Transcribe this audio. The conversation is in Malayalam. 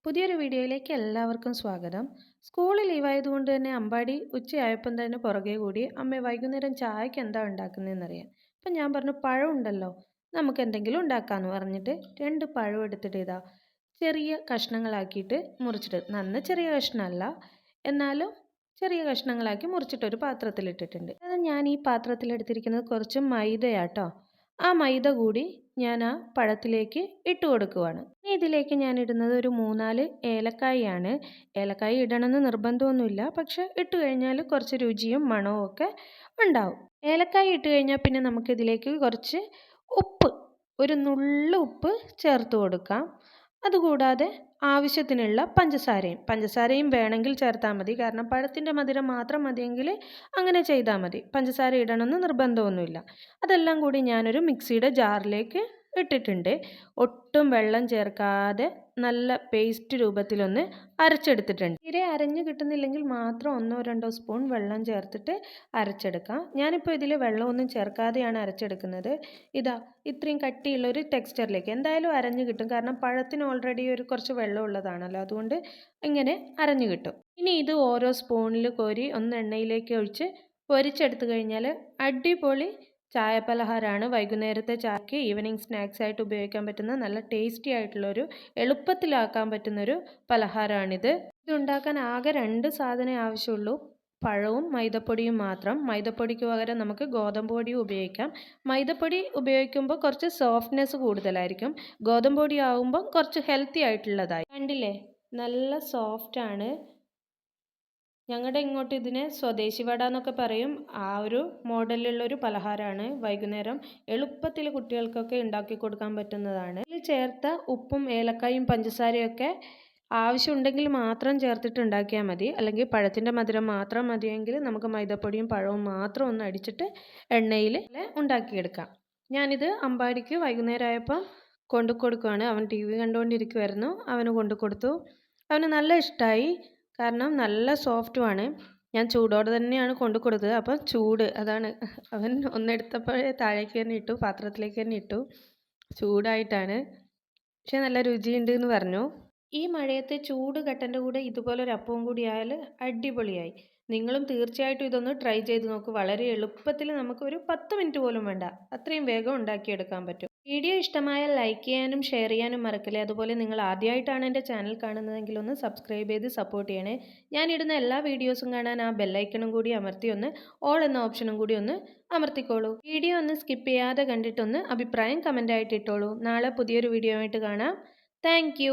പുതിയൊരു വീഡിയോയിലേക്ക് എല്ലാവർക്കും സ്വാഗതം. സ്കൂളിൽ ലീവായതുകൊണ്ട് തന്നെ അമ്പാടി ഉച്ചയായപ്പം തന്നെ പുറകെ കൂടി അമ്മ വൈകുന്നേരം ചായക്ക് എന്താ ഉണ്ടാക്കുന്നതെന്നറിയാൻ. അപ്പം ഞാൻ പറഞ്ഞു പഴം ഉണ്ടല്ലോ, നമുക്ക് എന്തെങ്കിലും ഉണ്ടാക്കാമെന്ന് പറഞ്ഞിട്ട് 2 പഴം എടുത്തിട്ട് ഇതാ ചെറിയ കഷ്ണങ്ങളാക്കിയിട്ട് മുറിച്ചിട്ട്, നന്ന ചെറിയ കഷ്ണമല്ല എന്നാലും ചെറിയ കഷ്ണങ്ങളാക്കി മുറിച്ചിട്ട് ഒരു പാത്രത്തിലിട്ടിട്ടുണ്ട്. അത് ഞാൻ ഈ പാത്രത്തിലെടുത്തിരിക്കുന്നത് കുറച്ച് മൈദയാട്ടോ. ആ മൈദ കൂടി ഞാൻ ആ പഴത്തിലേക്ക് ഇട്ട് കൊടുക്കുവാണ്. ഇനി ഇതിലേക്ക് ഞാൻ ഇടുന്നത് ഒരു 3-4 ഏലക്കായാണ്. ഏലക്കായ ഇടണമെന്ന് നിർബന്ധമൊന്നുമില്ല, പക്ഷെ ഇട്ട് കഴിഞ്ഞാൽ കുറച്ച് രുചിയും മണവും ഒക്കെ ഉണ്ടാവും. ഏലക്കായ ഇട്ട് കഴിഞ്ഞാൽ പിന്നെ നമുക്കിതിലേക്ക് കുറച്ച് ഉപ്പ്, ഒരു നുള്ള് ഉപ്പ് ചേർത്ത് കൊടുക്കാം. അതുകൂടാതെ ആവശ്യത്തിനുള്ള പഞ്ചസാരയും വേണമെങ്കിൽ ചേർത്താൽ മതി. കാരണം പഴത്തിൻ്റെ മധുരം മാത്രം മതിയെങ്കിൽ അങ്ങനെ ചെയ്താൽ മതി. പഞ്ചസാര ഇടണമെന്ന് നിർബന്ധമൊന്നുമില്ല. അതെല്ലാം കൂടി ഞാനൊരു മിക്സിയുടെ ജാറിലേക്ക് ഇട്ടിട്ടുണ്ട്. ഒട്ടും വെള്ളം ചേർക്കാതെ നല്ല പേസ്റ്റ് രൂപത്തിലൊന്ന് അരച്ചെടുത്തിട്ടുണ്ട്. തീരെ അരഞ്ഞു കിട്ടുന്നില്ലെങ്കിൽ മാത്രം 1-2 സ്പൂൺ വെള്ളം ചേർത്തിട്ട് അരച്ചെടുക്കാം. ഞാനിപ്പോൾ ഇതിൽ വെള്ളമൊന്നും ചേർക്കാതെയാണ് അരച്ചെടുക്കുന്നത്. ഇതാ ഇത്രയും കട്ടിയുള്ള ഒരു ടെക്സ്ചറിലേക്ക് എന്തായാലും അരഞ്ഞു കിട്ടും. കാരണം പഴത്തിന് ഓൾറെഡി ഒരു കുറച്ച് വെള്ളം ഉള്ളതാണല്ലോ, അതുകൊണ്ട് ഇങ്ങനെ അരഞ്ഞു കിട്ടും. ഇനി ഇത് ഓരോ സ്പൂണിൽ കോരി ഒന്ന് എണ്ണയിലേക്ക് ഒഴിച്ച് പൊരിച്ചെടുത്ത് കഴിഞ്ഞാൽ അടിപൊളി ചായ പലഹാരമാണ്. വൈകുന്നേരത്തെ ചായക്ക് ഈവനിങ് സ്നാക്സ് ആയിട്ട് ഉപയോഗിക്കാൻ പറ്റുന്ന നല്ല ടേസ്റ്റി ആയിട്ടുള്ളൊരു എളുപ്പത്തിലാക്കാൻ പറ്റുന്നൊരു പലഹാരമാണിത്. ഇതുണ്ടാക്കാൻ ആകെ 2 സാധനമേ ആവശ്യമുള്ളൂ, പഴവും മൈദപ്പൊടിയും മാത്രം. മൈദപ്പൊടിക്ക് പകരം നമുക്ക് ഗോതമ്പ് പൊടിയും ഉപയോഗിക്കാം. മൈദപ്പൊടി ഉപയോഗിക്കുമ്പോൾ കുറച്ച് സോഫ്റ്റ്നെസ് കൂടുതലായിരിക്കും, ഗോതമ്പ് പൊടി ആകുമ്പോൾ കുറച്ച് ഹെൽത്തി ആയിട്ടുള്ളതായി. കണ്ടില്ലേ, നല്ല സോഫ്റ്റാണ്. ഞങ്ങളുടെ ഇങ്ങോട്ട് ഇതിനെ സ്വദേശി വട എന്നൊക്കെ പറയും. ആ ഒരു മോഡലിലുള്ളൊരു പലഹാരമാണ്. വൈകുന്നേരം എളുപ്പത്തിൽ കുട്ടികൾക്കൊക്കെ ഉണ്ടാക്കി കൊടുക്കാൻ പറ്റുന്നതാണ്. ഇതിൽ ചേർത്ത ഉപ്പും ഏലക്കായും പഞ്ചസാരയൊക്കെ ആവശ്യമുണ്ടെങ്കിൽ മാത്രം ചേർത്തിട്ട് ഉണ്ടാക്കിയാൽ മതി. അല്ലെങ്കിൽ പഴത്തിൻ്റെ മധുരം മാത്രം മതിയെങ്കിൽ നമുക്ക് മൈദപ്പൊടിയും പഴവും മാത്രം ഒന്ന് അടിച്ചിട്ട് എണ്ണയിൽ ഉണ്ടാക്കിയെടുക്കാം. ഞാനിത് അമ്പാടിക്ക് വൈകുന്നേരം ആയപ്പോൾ കൊണ്ടു കൊടുക്കുകയാണ്. അവൻ TV കണ്ടുകൊണ്ടിരിക്കുമായിരുന്നു. അവന് കൊണ്ടു കൊടുത്തു. അവന് നല്ല ഇഷ്ടമായി. കാരണം നല്ല സോഫ്റ്റുമാണ്. ഞാൻ ചൂടോടെ തന്നെയാണ് കൊണ്ടു കൊടുത്തത്. അപ്പം ചൂട് അതാണ്, അവൻ ഒന്നെടുത്തപ്പോഴേ താഴേക്ക് തന്നെ ഇട്ടു, പാത്രത്തിലേക്ക് തന്നെ ഇട്ടു. ചൂടായിട്ടാണ്, പക്ഷെ നല്ല രുചിയുണ്ട് എന്ന് പറഞ്ഞു. ഈ മഴയത്ത് ചൂട് കട്ടൻ്റെ കൂടെ ഇതുപോലൊരു അപ്പവും കൂടി ആയാൽ അടിപൊളിയായി. നിങ്ങളും തീർച്ചയായിട്ടും ഇതൊന്ന് ട്രൈ ചെയ്ത് നോക്കൂ. വളരെ എളുപ്പത്തിൽ നമുക്ക് ഒരു 10 മിനിറ്റ് പോലും വേണ്ട, അത്രയും വേഗം ഉണ്ടാക്കിയെടുക്കാൻ പറ്റും. വീഡിയോ ഇഷ്ടമായാൽ ലൈക്ക് ചെയ്യാനും ഷെയർ ചെയ്യാനും മറക്കല്ലേ. അതുപോലെ നിങ്ങൾ ആദ്യമായിട്ടാണ് എൻ്റെ ചാനൽ കാണുന്നതെങ്കിൽ ഒന്ന് സബ്സ്ക്രൈബ് ചെയ്ത് സപ്പോർട്ട് ചെയ്യണേ. ഞാനിടുന്ന എല്ലാ വീഡിയോസും കാണാൻ ആ ബെല്ലൈക്കണും കൂടി അമർത്തി ഒന്ന് ഓൾ എന്ന ഓപ്ഷനും കൂടി ഒന്ന് അമർത്തിക്കോളൂ. വീഡിയോ ഒന്ന് സ്കിപ്പ് ചെയ്യാതെ കണ്ടിട്ടൊന്ന് അഭിപ്രായം കമൻ്റായിട്ട് ഇട്ടോളൂ. നാളെ പുതിയൊരു വീഡിയോ ആയിട്ട് കാണാം. താങ്ക്